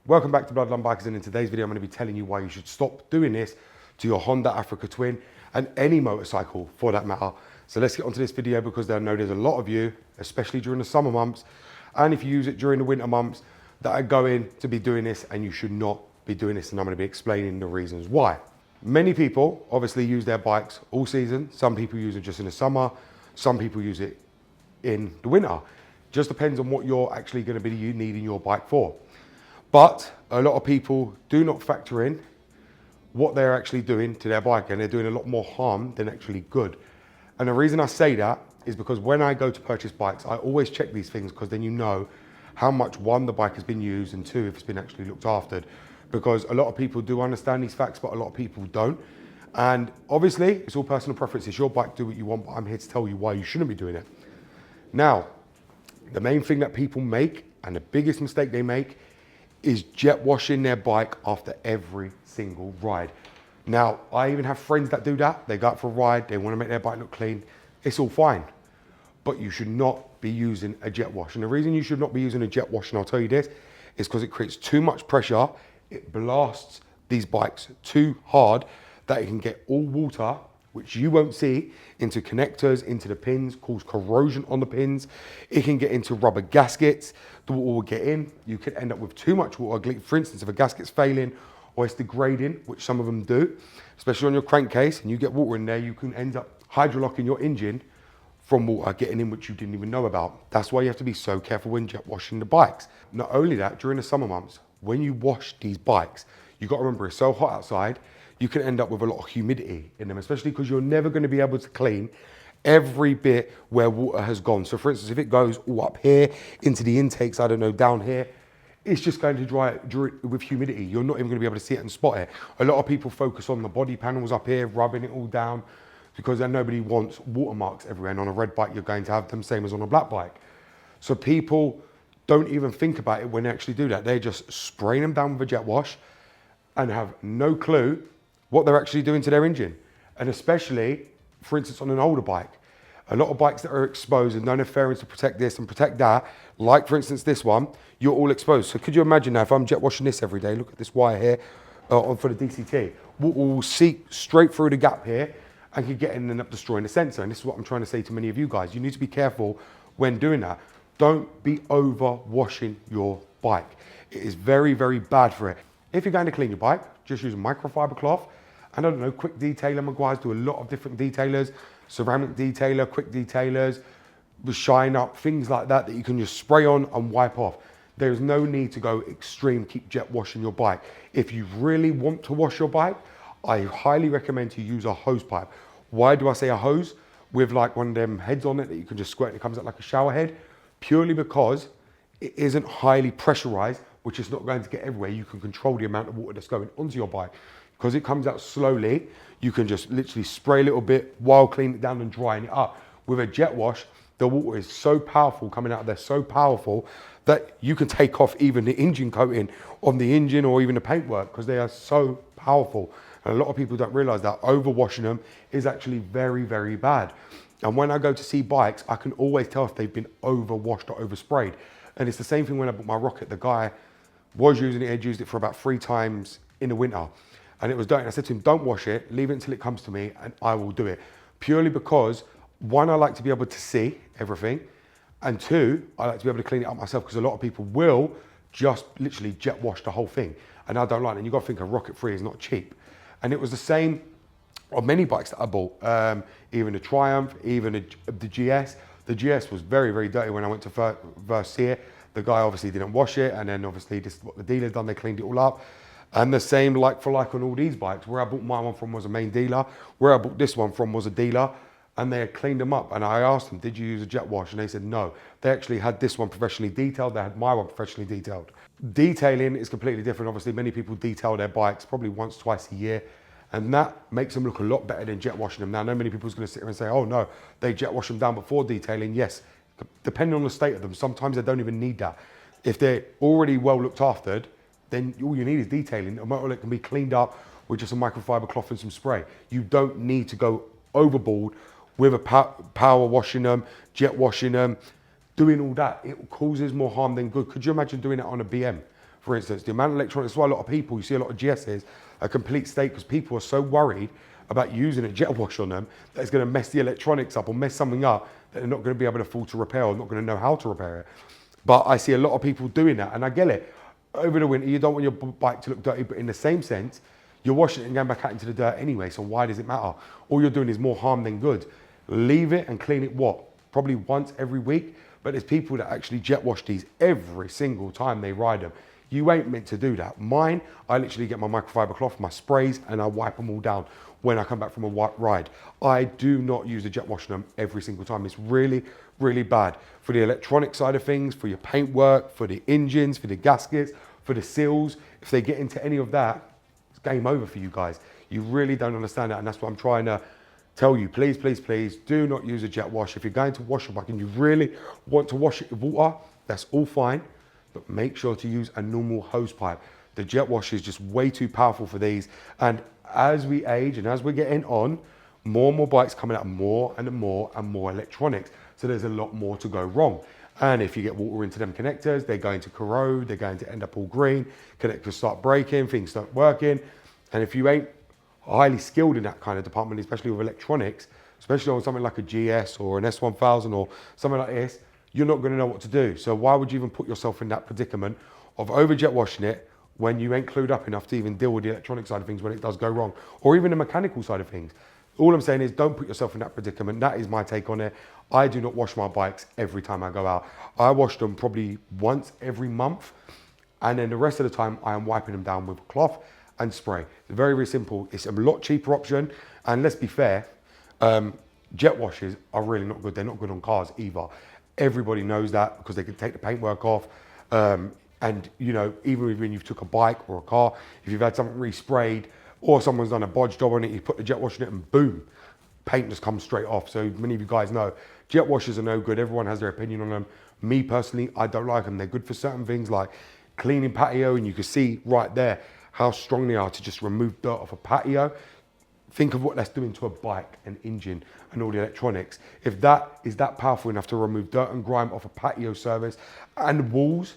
Welcome back to Bloodline Bikers, and in today's video I'm going to be telling you why you should stop doing this to your Honda Africa Twin and any motorcycle for that matter. So let's get onto this video because I know there's a lot of you, especially during the summer months, and if you use it during the winter months, that are going to be doing this and you should not be doing this, and I'm going to be explaining the reasons why. Many people obviously use their bikes all season. Some people use it just in the summer, some people use it in the winter. Just depends on what you're actually going to be needing your bike for. But a lot of people do not factor in what they're actually doing to their bike, and they're doing a lot more harm than actually good. And the reason I say that is because when I go to purchase bikes, I always check these things, because then you know how much, one, the bike has been used, and two, if it's been actually looked after. Because a lot of people do understand these facts, but a lot of people don't. And obviously, it's all personal preference. It's your bike, do what you want, but I'm here to tell you why you shouldn't be doing it. Now, the main thing that people make, and the biggest mistake they make, is jet washing their bike after every single ride. Now, I even have friends that do that. They go out for a ride, they want to make their bike look clean. It's all fine, but you should not be using a jet wash. And the reason you should not be using a jet wash, and I'll tell you this, is because it creates too much pressure. It blasts these bikes too hard that it can get all water, which you won't see, into connectors, into the pins, cause corrosion on the pins. It can get into rubber gaskets. The water will get in. You could end up with too much water. For instance, if a gasket's failing or it's degrading, which some of them do, especially on your crankcase, and you get water in there, you can end up hydrolocking your engine from water getting in, which you didn't even know about. That's why you have to be so careful when jet washing the bikes. Not only that, during the summer months, when you wash these bikes, you got to remember it's so hot outside, you can end up with a lot of humidity in them, especially because you're never going to be able to clean every bit where water has gone. So for instance, if it goes all up here into the intakes, I don't know, down here, it's just going to dry with humidity. You're not even going to be able to see it and spot it. A lot of people focus on the body panels up here, rubbing it all down, because then nobody wants watermarks everywhere. And on a red bike, you're going to have them, same as on a black bike. So people don't even think about it when they actually do that. They're just spraying them down with a jet wash and have no clue what they're actually doing to their engine. And especially, for instance, on an older bike, a lot of bikes that are exposed and no fairings to protect this and protect that, like for instance this one, you're all exposed. So could you imagine now if I'm jet washing this every day, look at this wire here for the DCT, will seep straight through the gap here and could get in and end up destroying the sensor. And this is what I'm trying to say to many of you guys. You need to be careful when doing that. Don't be over washing your bike. It is very, very bad for it. If you're going to clean your bike, just use a microfiber cloth. And I don't know, Quick Detailer, Meguiar's do a lot of different detailers, ceramic detailer, quick detailers, the shine up, things like that you can just spray on and wipe off. There's no need to go extreme, keep jet washing your bike. If you really want to wash your bike, I highly recommend you use a hose pipe. Why do I say a hose? With like one of them heads on it that you can just squirt, it comes out like a shower head, purely because it isn't highly pressurized, which is not going to get everywhere. You can control the amount of water that's going onto your bike. Because it comes out slowly, you can just literally spray a little bit while cleaning it down and drying it up. With a jet wash, the water is so powerful coming out of there, so powerful that you can take off even the engine coating on the engine or even the paintwork, because they are so powerful. And a lot of people don't realize that overwashing them is actually very, very bad. And when I go to see bikes, I can always tell if they've been overwashed or oversprayed. And it's the same thing when I bought my Rocket. The guy was using it, had used it for about 3 times in the winter. And it was dirty. I said to him, don't wash it, leave it until it comes to me and I will do it. Purely because, one, I like to be able to see everything. And two, I like to be able to clean it up myself, because a lot of people will just literally jet wash the whole thing. And I don't like it. And you've got to think a Rocket 3 is not cheap. And it was the same on many bikes that I bought, even the Triumph, even the GS. The GS was very, very dirty when I went to first see it. The guy obviously didn't wash it. And then obviously this is what the dealer done, they cleaned it all up. And the same like for like on all these bikes. Where I bought my one from was a main dealer. Where I bought this one from was a dealer. And they had cleaned them up. And I asked them, did you use a jet wash? And they said no. They actually had this one professionally detailed. They had my one professionally detailed. Detailing is completely different. Obviously, many people detail their bikes probably once, twice a year. And that makes them look a lot better than jet washing them. Now, I know many people's going to sit here and say, oh no, they jet wash them down before detailing. Yes, depending on the state of them, sometimes they don't even need that. If they're already well looked after, then all you need is detailing. It can be cleaned up with just a microfiber cloth and some spray. You don't need to go overboard with a power washing them, jet washing them, doing all that. It causes more harm than good. Could you imagine doing it on a BM? For instance, the amount of electronics, that's why a lot of people, you see a lot of GSs, a complete state because people are so worried about using a jet wash on them that it's going to mess the electronics up or mess something up that they're not going to be able to afford to repair or not going to know how to repair it. But I see a lot of people doing that, and I get it. Over the winter, you don't want your bike to look dirty, but in the same sense, you're washing it and going back out into the dirt anyway, so why does it matter? All you're doing is more harm than good. Leave it and clean it, what? Probably once every week, but there's people that actually jet wash these every single time they ride them. You ain't meant to do that. Mine, I literally get my microfiber cloth, my sprays, and I wipe them all down when I come back from a ride. I do not use the jet wash on them every single time. It's really, really bad for the electronic side of things, for your paint work, for the engines, for the gaskets, for the seals. If they get into any of that, it's game over for you guys. You really don't understand that, and that's what I'm trying to tell you. Please, please, please do not use a jet wash. If you're going to wash your bike and you really want to wash it with water, that's all fine, but make sure to use a normal hose pipe. The jet wash is just way too powerful for these, and as we age and as we're getting on, more and more bikes coming out, more and more and more electronics. So there's a lot more to go wrong. And if you get water into them connectors, they're going to corrode, they're going to end up all green, connectors start breaking, things start working. And if you ain't highly skilled in that kind of department, especially with electronics, especially on something like a GS or an S1000 or something like this, you're not going to know what to do. So why would you even put yourself in that predicament of over jet washing it when you ain't clued up enough to even deal with the electronic side of things when it does go wrong, or even the mechanical side of things? All I'm saying is don't put yourself in that predicament. That is my take on it. I do not wash my bikes every time I go out. I wash them probably once every month, and then the rest of the time I am wiping them down with a cloth and spray. It's very, very simple. It's a lot cheaper option, and let's be fair, jet washes are really not good. They're not good on cars either. Everybody knows that because they can take the paintwork off. And you know, even when you've took a bike or a car, if you've had something resprayed or someone's done a bodge job on it, you put the jet wash in it and boom, paint just comes straight off. So many of you guys know jet washers are no good. Everyone has their opinion on them. Me personally, I don't like them. They're good for certain things like cleaning patio, and you can see right there how strong they are to just remove dirt off a patio. Think of what that's doing to a bike, an engine, and all the electronics. If that is that powerful enough to remove dirt and grime off a patio surface and walls,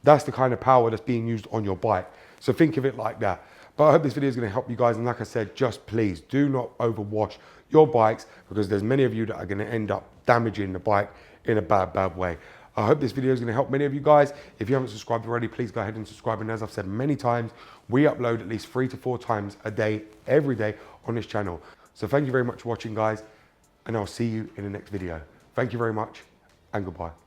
that's the kind of power that's being used on your bike. So think of it like that. But I hope this video is going to help you guys. And like I said, just please do not overwash your bikes, because there's many of you that are going to end up damaging the bike in a bad, bad way. I hope this video is going to help many of you guys. If you haven't subscribed already, please go ahead and subscribe. And as I've said many times, we upload at least 3 to 4 times a day, every day on this channel. So thank you very much for watching, guys, and I'll see you in the next video. Thank you very much, and goodbye.